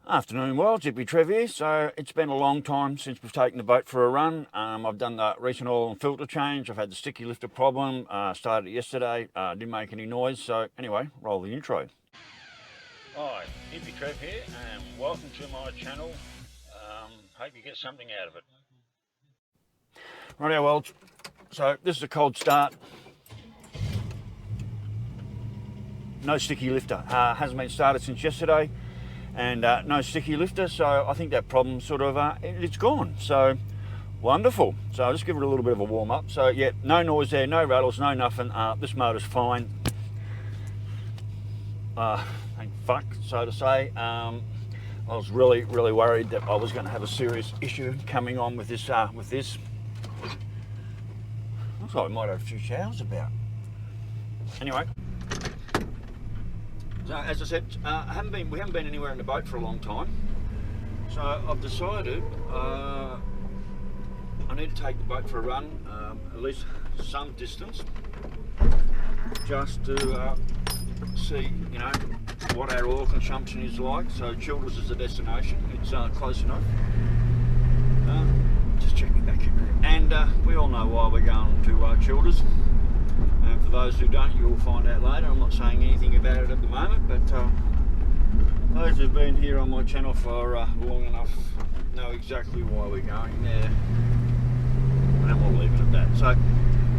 Afternoon world, Hippy Trev here. So it's been a long time since we've taken the boat for a run. I've done the recent oil and filter change. I've had the sticky lifter problem. Started it yesterday, didn't make any noise. So anyway, roll the intro. Hi, Hippy Trev here and welcome to my channel. Hope you get something out of it. Rightio world, so this is a cold start. No sticky lifter, hasn't been started since yesterday. And no sticky lifter, so I think that problem sort of, it's gone. So, wonderful. So I'll just give it a little bit of a warm up. So yeah, no noise there, no rattles, no nothing. This motor's fine. Thank fuck, so to say. I was really worried that I was going to have a serious issue coming on with this. Looks like we might have a few showers about. Anyway. So as I said, we haven't been anywhere in the boat for a long time. So I've decided I need to take the boat for a run, at least some distance, just to see, you know, what our oil consumption is like. So Childers is the destination. It's close enough. Just checking back in there. And we all know why we're going to Childers. And for those who don't, you'll find out later. I'm not saying anything about it at the moment, but those who've been here on my channel for long enough know exactly why we're going there. And we'll leave it at that. So,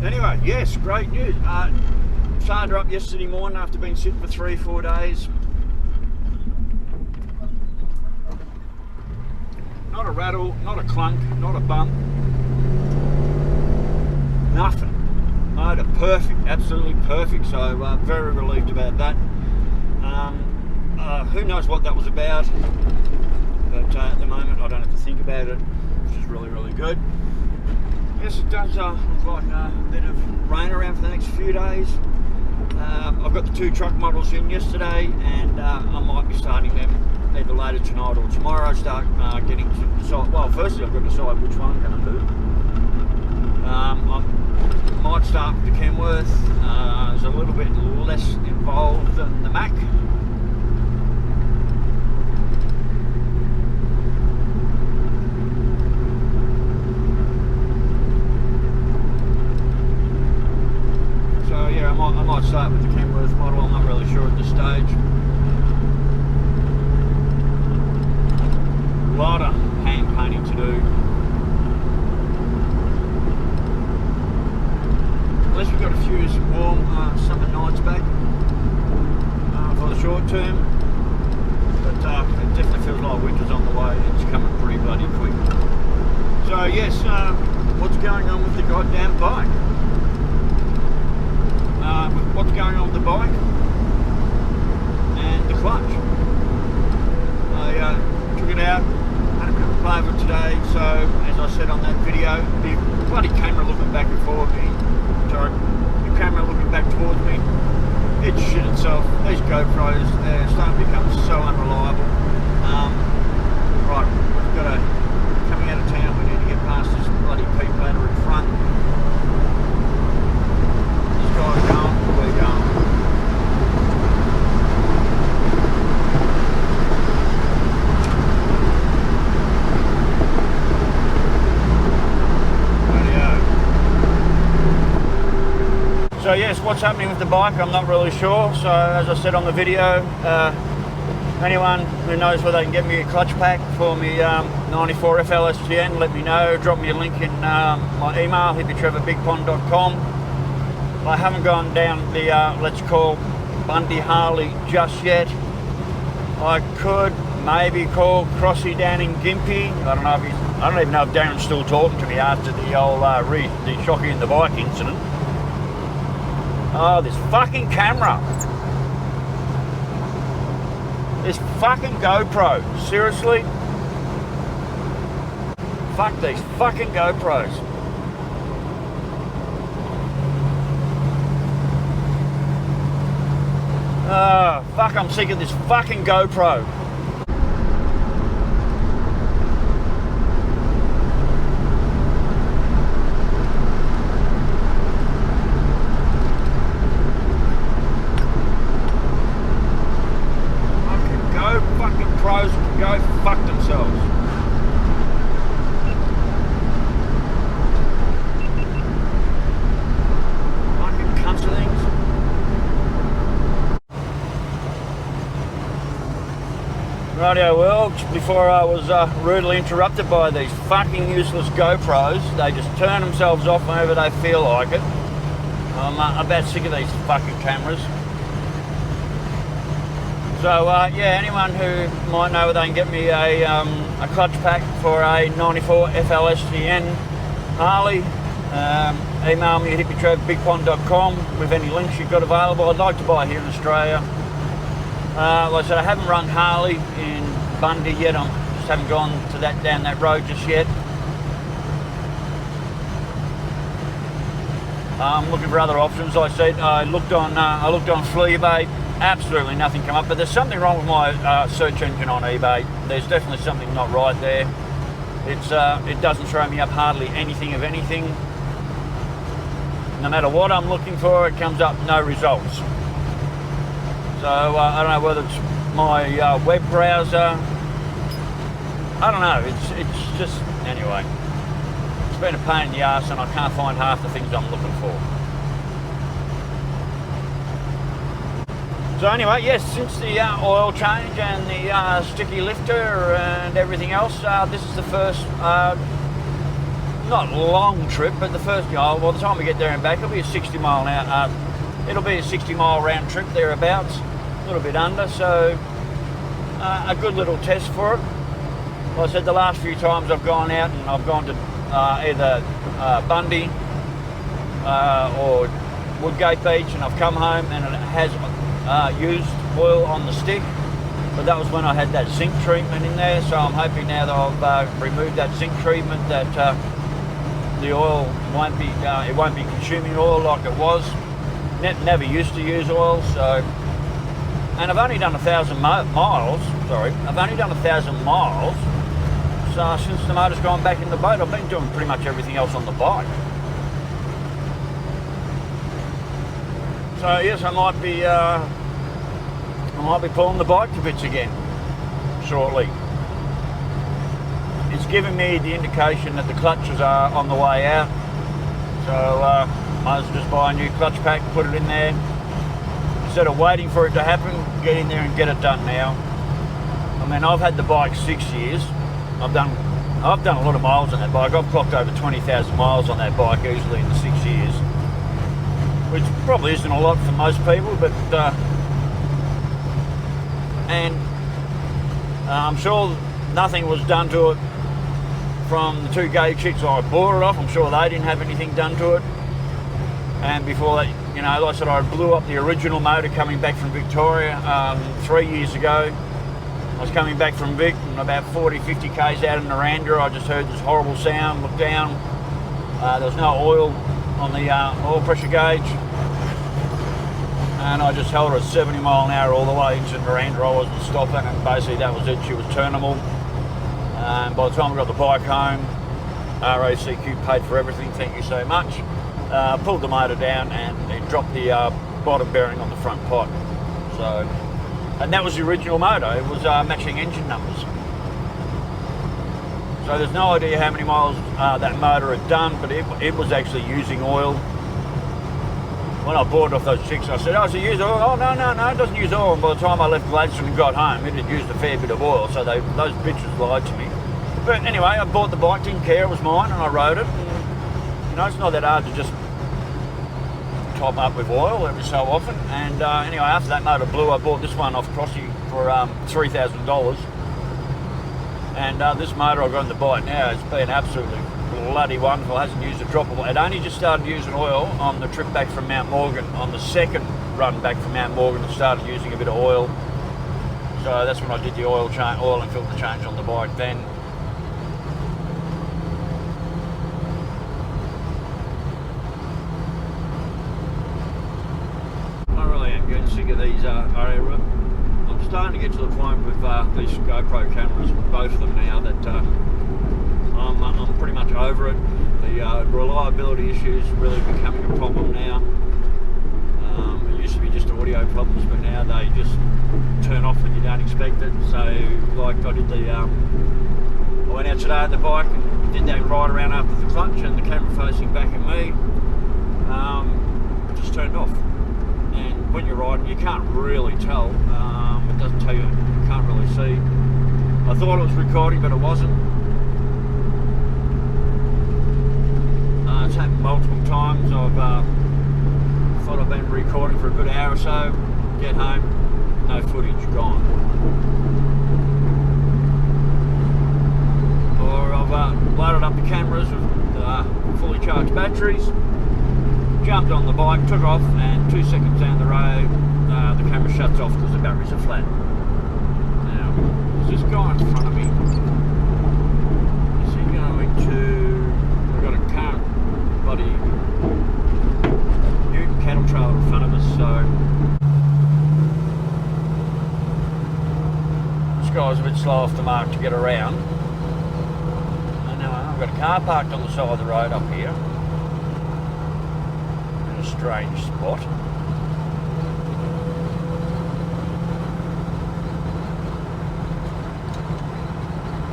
anyway, yes, great news. Started her up yesterday morning after being sitting for 3-4 days. Not a rattle, not a clunk, not a bump. Nothing. Motor perfect, absolutely perfect, so very relieved about that. Who knows what that was about, but at the moment I don't have to think about it, which is really good. Yes, it does look like a bit of rain around for the next few days. I've got the 2 truck models in yesterday, and I might be starting them either later tonight or tomorrow. Start getting to decide, well, firstly I've got to decide which one I'm going to do. I might start with the Kenworth. It's a little bit less involved than the Mac. So yeah, I might start with the Kenworth model. I'm not really sure at this stage. A lot of hand painting to do. At least we've got a few warm summer nights back for the short term, but it definitely feels like winter's on the way. It's coming pretty bloody quick. So yes, what's going on with the goddamn bike? What's going on with the bike and the clutch? I took it out, had a bit of a play with it today. So as I said on that video, the bloody camera looking back and forth. Sorry, the camera looking back towards me, it shit itself. These GoPros, they're starting to become so unreliable. Right, we've got to, coming out of town, we need to get past this bloody peat ladder in front. This guy's going, we're going. So yes, what's happening with the bike, I'm not really sure. So as I said on the video, anyone who knows where they can get me a clutch pack for me 94 FLSTN, let me know. Drop me a link in my email, hippytrev@bigpond.com. I haven't gone down the let's call Bundy Harley just yet. I could maybe call Crossy down in Gympie. I don't even know if Darren's still talking to me after the old the shocking in the bike incident. Oh, this fucking camera. This fucking GoPro. Seriously? Fuck these fucking GoPros. Oh, fuck, I'm sick of this fucking GoPro. Fucking GoPros go fuck themselves. Fucking cunts of things. Rightio, well, before I was rudely interrupted by these fucking useless GoPros. They just turn themselves off whenever they feel like it. I'm about sick of these fucking cameras. So yeah, anyone who might know they can get me a clutch pack for a 94 FLSTN Harley, email me at hippytrevbigpond.com with any links you've got available. I'd like to buy here in Australia. Like I said, I haven't run Harley in Bundy yet. I just haven't gone to down that road just yet. I'm looking for other options. Like I said, I looked on eBay. Absolutely nothing come up. But there's something wrong with my search engine on eBay. There's definitely something not right there. It doesn't show me up hardly anything of anything. No matter what I'm looking for, it comes up no results. So I don't know whether it's my web browser. I don't know. It's just anyway. It's been a pain in the arse, and I can't find half the things I'm looking for. So anyway, yes, since the oil change and the sticky lifter and everything else, this is the first, not long trip, but the first, by the time we get there and back, it'll be a 60 mile an hour, it'll be a 60 mile round trip thereabouts, a little bit under, so a good little test for it. Like I said, the last few times I've gone out and I've gone to either Bundy or Woodgate Beach, and I've come home and it has used oil on the stick, but that was when I had that zinc treatment in there. So I'm hoping now that I've removed that zinc treatment that the oil won't be consuming oil like it was. Never used to use oil, so. And I've only done 1,000 miles. Sorry, I've only done 1,000 miles. So since the motor's gone back in the boat, I've been doing pretty much everything else on the bike. So yes, I might be pulling the bike to bits again shortly. It's giving me the indication that the clutches are on the way out. So might as well just buy a new clutch pack, put it in there. Instead of waiting for it to happen, get in there and get it done now. I mean, I've had the bike 6 years. I've done a lot of miles on that bike. I've clocked over 20,000 miles on that bike easily in the 6 years. Which probably isn't a lot for most people, but and I'm sure nothing was done to it from the two gay chicks I bought it off. I'm sure they didn't have anything done to it. And before that, like I said, I blew up the original motor coming back from Victoria 3 years ago. I was coming back from Vic, and about 40, 50 k's out in Narandra, I just heard this horrible sound, looked down. There was no oil on the oil pressure gauge, and I just held her at 70 mile an hour all the way into Narandra. I wasn't stopping, and basically that was it. She was turnable. And by the time we got the bike home, RACQ paid for everything, thank you so much. Pulled the motor down, and it dropped the bottom bearing on the front pipe. So, and that was the original motor. It was matching engine numbers. So there's no idea how many miles that motor had done, but it was actually using oil. When I bought it off those chicks, I said, "Oh, does it use oil?" "Oh, no, it doesn't use oil." And by the time I left Gladstone and got home, it had used a fair bit of oil, so those bitches lied to me. But anyway, I bought the bike, didn't care, it was mine, and I rode it. And, it's not that hard to just top up with oil every so often. And anyway, after that motor blew, I bought this one off Crossy for $3,000. And this motor I've got in the bike now has been absolutely bloody wonderful. It hasn't used a drop of oil. It only just started using oil on the trip back from Mount Morgan. On the second run back from Mount Morgan, it started using a bit of oil. So that's when I did the oil and filter change on the bike then. I really am getting sick of these I'm starting to get to the point with these GoPro cameras, both of them now, that I'm pretty much over it. The reliability issues really becoming a problem now. It used to be just audio problems, but now they just turn off when you don't expect it. So, like I did I went out today on the bike and did that ride around after the clutch, and the camera facing back at me just turned off. And when you're riding, you can't really tell. It doesn't tell you, you can't really see. I thought it was recording, but it wasn't. It's happened multiple times. I've thought I've been recording for a good hour or so, get home, no footage, gone. Or I've loaded up the cameras with fully charged batteries, jumped on the bike, took off, and 2 seconds down the road, the camera shuts off because the batteries are flat. Now, there's this guy in front of me. Is he going to... We've got a car, bloody Ute cattle trailer in front of us, so... This guy's a bit slow off the mark to get around. And now I've got a car parked on the side of the road up here. In a strange spot.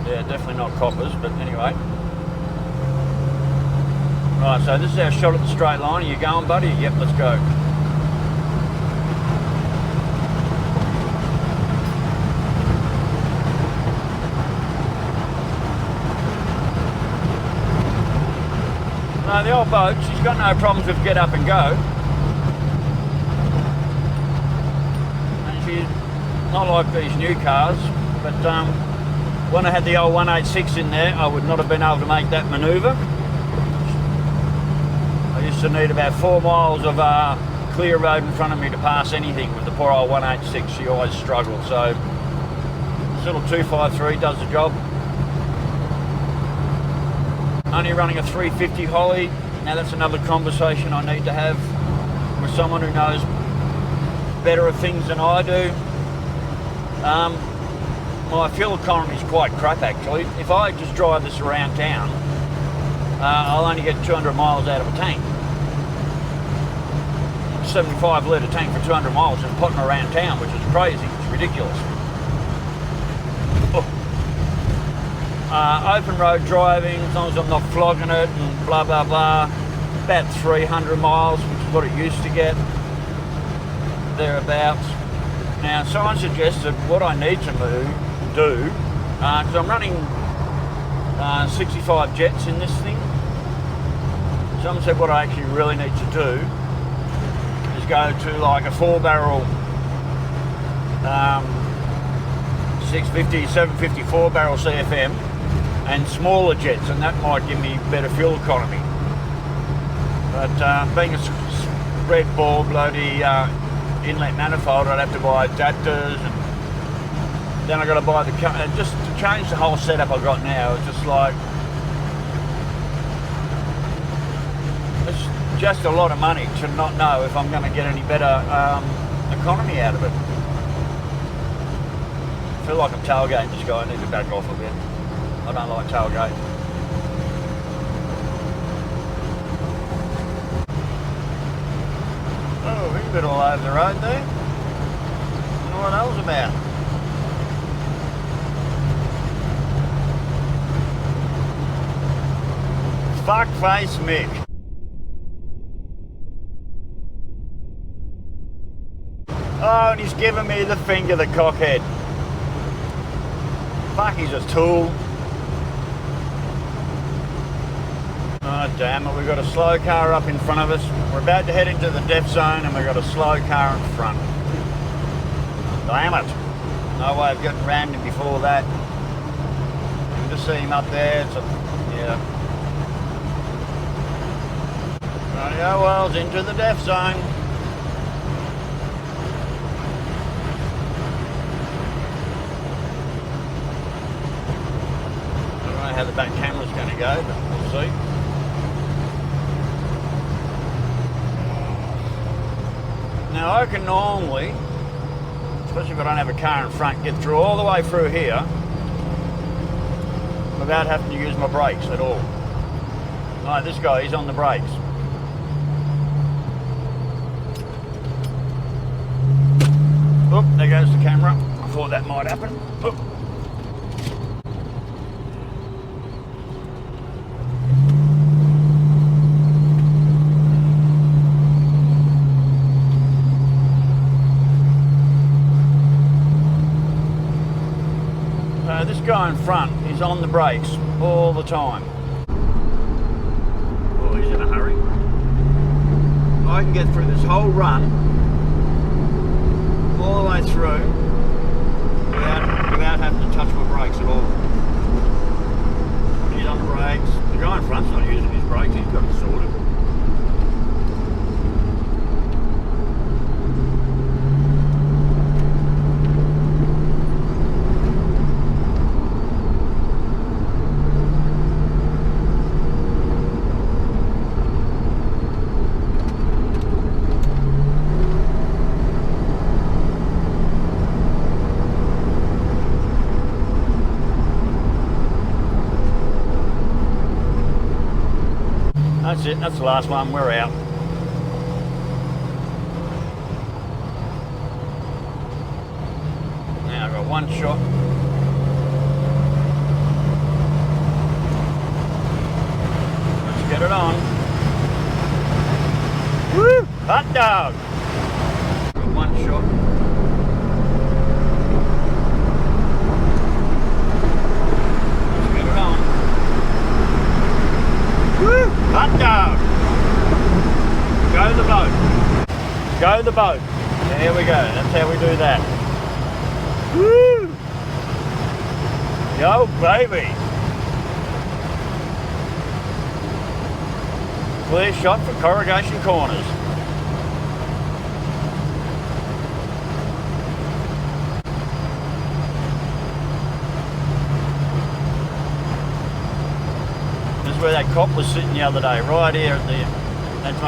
Yeah, definitely not coppers, but anyway. Right, so this is our shot at the straight line. Are you going, buddy? Yep, let's go. No, the old boat, she's got no problems with get up and go. And she's not like these new cars, but when I had the old 186 in there, I would not have been able to make that manoeuvre. I used to need about 4 miles of clear road in front of me to pass anything with the poor old 186. She always struggled, so this little 253 does the job. Only running a 350 Holly. Now that's another conversation I need to have with someone who knows better of things than I do. My fuel economy is quite crap actually. If I just drive this around town, I'll only get 200 miles out of a tank. 75 litre tank for 200 miles and potting around town, which is crazy. It's ridiculous. Open road driving, as long as I'm not flogging it and blah blah blah, about 300 miles, which is what it used to get, thereabouts. Now someone suggested what I need to do, because I'm running 65 jets in this thing. Someone said what I actually really need to do is go to like a 4-barrel 650, 750 4-barrel CFM and smaller jets, and that might give me better fuel economy. But being a spread bore bloody inlet manifold, I'd have to buy adapters, and then I got to buy the just to change the whole setup I got now. It's just like it's just a lot of money to not know if I'm going to get any better economy out of it. I feel like I'm tailgating this guy. I need to back off a bit. I don't like tailgating. Oh, he's a bit all over the road there. I don't know what that was about. Fuckface Mick. Oh, and he's giving me the finger, the cockhead. Fuck, he's a tool. Oh, damn it, we've got a slow car up in front of us. We're about to head into the death zone and we've got a slow car in front. Damn it. No way of getting rammed in before that. You can just see him up there. It's a, yeah. Rightio, well, it's into the death zone. I don't know how the back camera's going to go, but we'll see. Now I can normally, especially if I don't have a car in front, get through all the way through here without having to use my brakes at all. No, this guy, he's on the brakes. Oh, there goes the camera. I thought that might happen. Oh. This guy in front is on the brakes all the time. Oh, he's in a hurry. I can get through this whole run, all the way through, without having to touch my brakes at all. He's on the brakes. The guy in front's not using his brakes, he's got it sorted. That's it, that's the last one, we're out. Now I've got one shot. Let's get it on. Woo! Hot dog! Got one shot. Let's get it on. Woo! Hot dog! Go the boat. Go the boat. There we go. That's how we do that. Woo! Yo, baby. Clear shot for corrugation corners. Where that cop was sitting the other day, right here at the, that's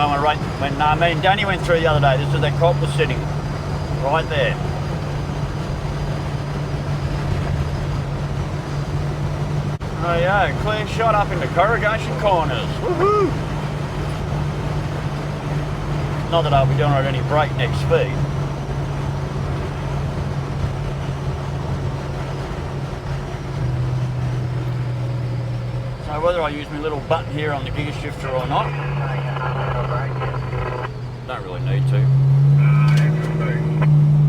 when me and Danny went through the other day, this is where that cop was sitting, right there. Oh yeah, clear shot up into corrugation corners, woohoo! Not that I'll be doing it at any breakneck speed. So whether I use my little button here on the gear shifter or not, don't really need to.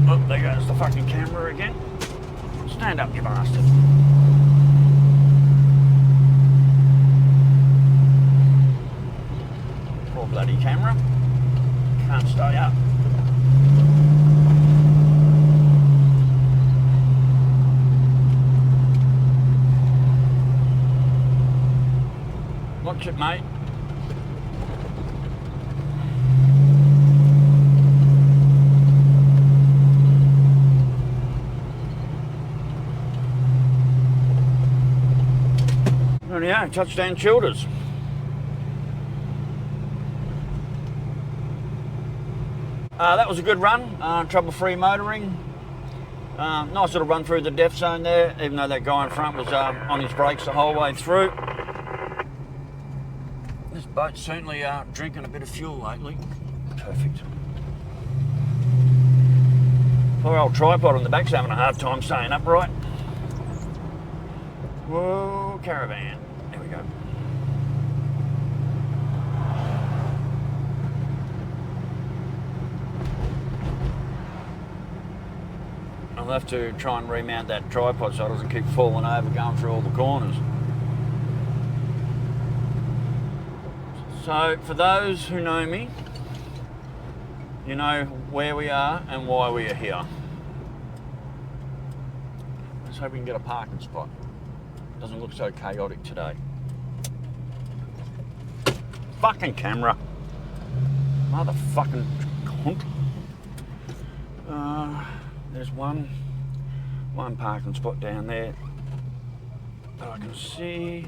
Oh, there goes the fucking camera again. Stand up, you bastard. Poor bloody camera. Can't stay up. Watch it, mate. Rightio, touchdown Childers. That was a good run, trouble-free motoring. Nice little run through the death zone there, even though that guy in front was on his brakes the whole way through. This boat's certainly drinking a bit of fuel lately. Perfect. Poor old tripod on the back's having a hard time staying upright. Whoa, caravan. There we go. I'll have to try and remount that tripod so it doesn't keep falling over going through all the corners. So for those who know me, you know where we are and why we are here. Let's hope we can get a parking spot. Doesn't look so chaotic today. Fucking camera. Motherfucking cunt. There's one parking spot down there that I can see.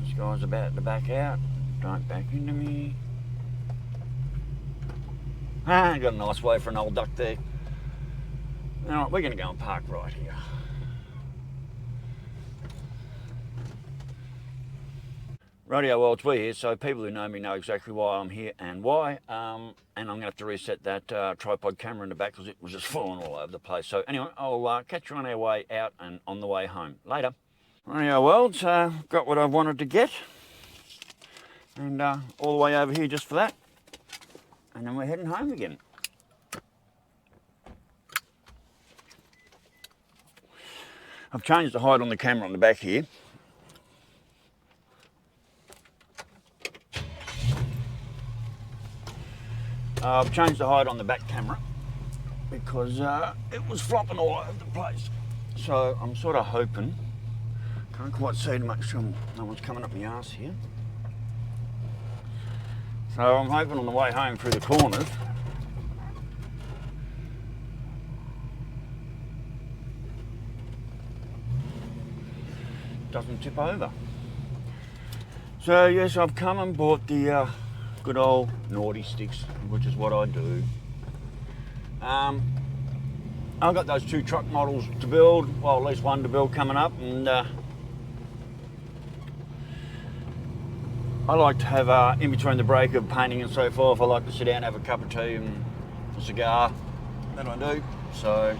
This guy's about to back out. Don't back into me. Got a nice way for an old duck there. Alright, we're going to go and park right here. Radio World's we here, so people who know me know exactly why I'm here and why. And I'm going to have to reset that tripod camera in the back because it was just falling all over the place. So anyway, I'll catch you on our way out and on the way home. Later. Radio World's got what I wanted to get. And all the way over here just for that. And then we're heading home again. I've changed the height on the camera on the back here. I've changed the height on the back camera because it was flopping all over the place. So I'm sort of hoping, can't quite see much, no one's coming up my arse here. So I'm hoping on the way home through the corners, doesn't tip over. So yes, I've come and bought the good old naughty sticks, which is what I do. I've got those 2 truck models to build, well, at least one to build coming up, and I like to have, in between the break of painting and so forth, I like to sit down, have a cup of tea and a cigar, that I do, so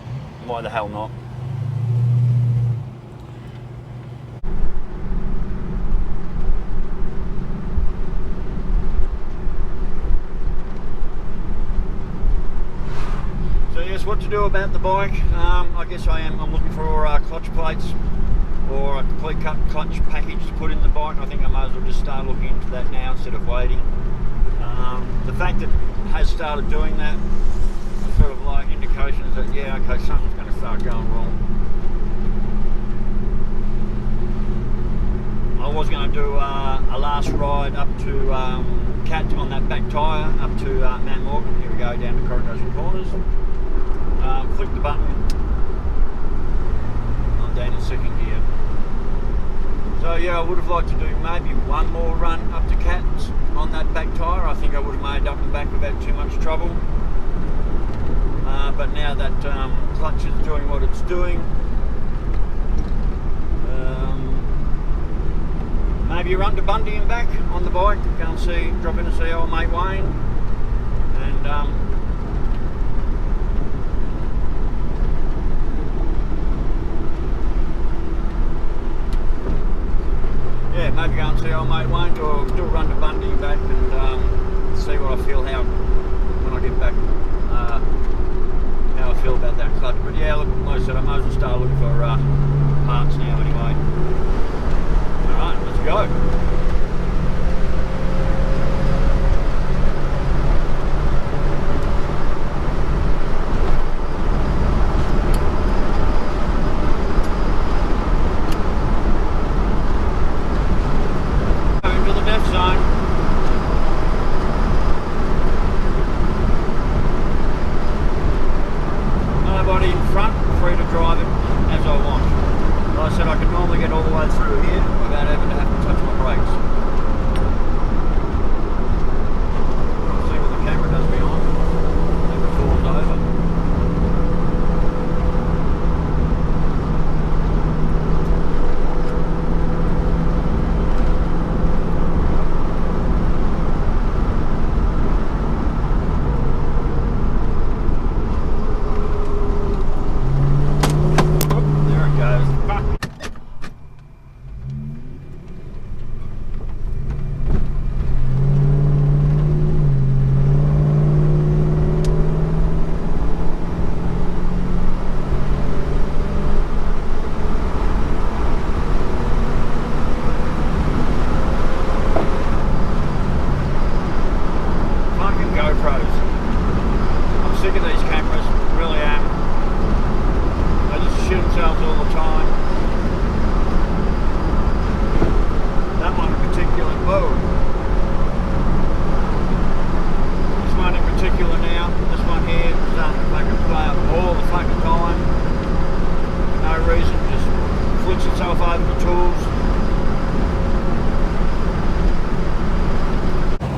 why the hell not? What to do about the bike? I guess I'm looking for clutch plates or a complete cut clutch package to put in the bike. I think I might as well just start looking into that now instead of waiting. The fact that it has started doing that is sort of like indications that, yeah, okay, something's going to start going wrong. I was going to do a last ride up to Cat on that back tyre, up to Mount Morgan. Here we go, down the corridors and corners. Click the button, I'm down in 2nd gear. So yeah, I would have liked to do maybe one more run up to Cat's on that back tyre. I think I would have made up and back without too much trouble. But now that clutch is doing what it's doing, maybe a run to Bundy and back on the bike, go and drop in and see old mate Wayne, and yeah, maybe go and see old mate Wayne, or do a run to Bundy and back, and see what I feel when I get back, how I feel about that clutch. But yeah, look, like I said, I might as well start looking for parts now anyway. Alright, let's go.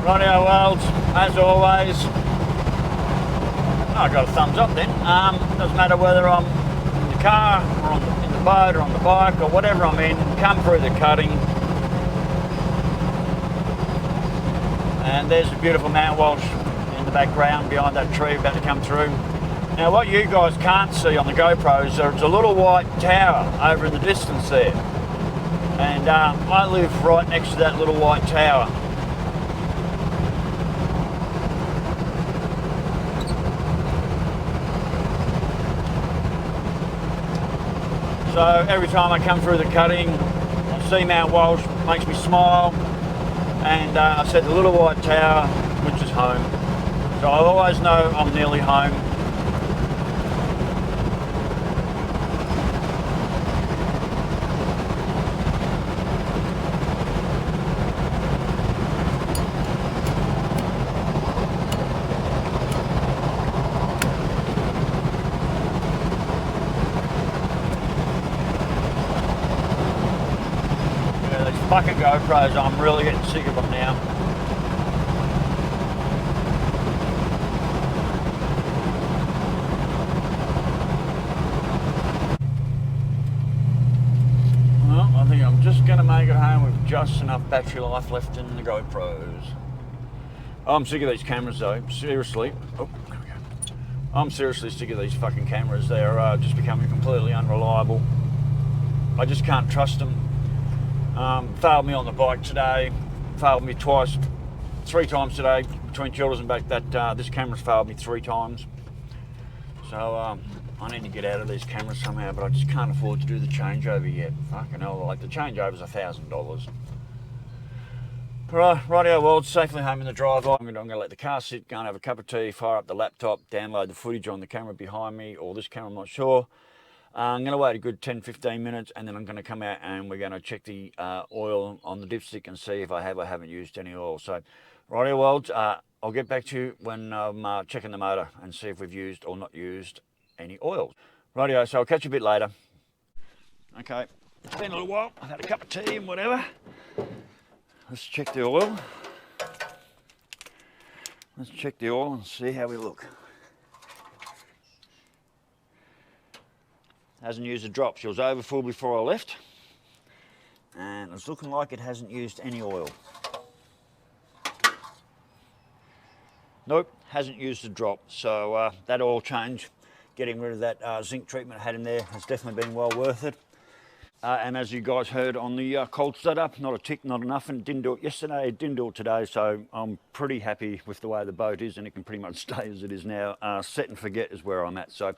Rightio, Worlds, as always, I got a thumbs up then. Doesn't matter whether I'm in the car or in the boat or on the bike or whatever I'm in, come through the cutting. And there's the beautiful Mount Walsh in the background behind that tree about to come through. Now what you guys can't see on the GoPros, there's a little white tower over in the distance there. And I live right next to that little white tower. So every time I come through the cutting, I see Mount Walsh, makes me smile. And I said the little white tower, which is home. So I always know I'm nearly home. Yeah, these fucking GoPros, I'm really getting sick of them now. I think I'm just going to make it home with just enough battery life left in the GoPros. I'm sick of these cameras though, seriously. Oh, there we go. I'm seriously sick of these fucking cameras. They're just becoming completely unreliable. I just can't trust them. Failed me on the bike today, failed me three times today, between Childers and back. This camera's failed me 3 times. So I need to get out of these cameras somehow, but I just can't afford to do the changeover yet. Fucking hell, like the changeover's $1,000. Rightio world, safely home in the driver. I'm gonna let the car sit, go and have a cup of tea, fire up the laptop, download the footage on the camera behind me, or this camera, I'm not sure. I'm gonna wait a good 10-15 minutes, and then I'm gonna come out and we're gonna check the oil on the dipstick and see if I have or haven't used any oil. So, rightio world, I'll get back to you when I'm checking the motor and see if we've used or not used any oil. Rightio, so I'll catch you a bit later. Okay, it's been a little while. I've had a cup of tea and whatever. Let's check the oil. Let's check the oil and see how we look. Hasn't used a drop. She was over full before I left. And it's looking like it hasn't used any oil. Nope, hasn't used a drop. So that oil change, getting rid of that zinc treatment I had in there, has definitely been well worth it. And as you guys heard on the cold startup, not a tick, not enough, and it didn't do it yesterday, it didn't do it today, so I'm pretty happy with the way the boat is, and it can pretty much stay as it is now. Set and forget is where I'm at. So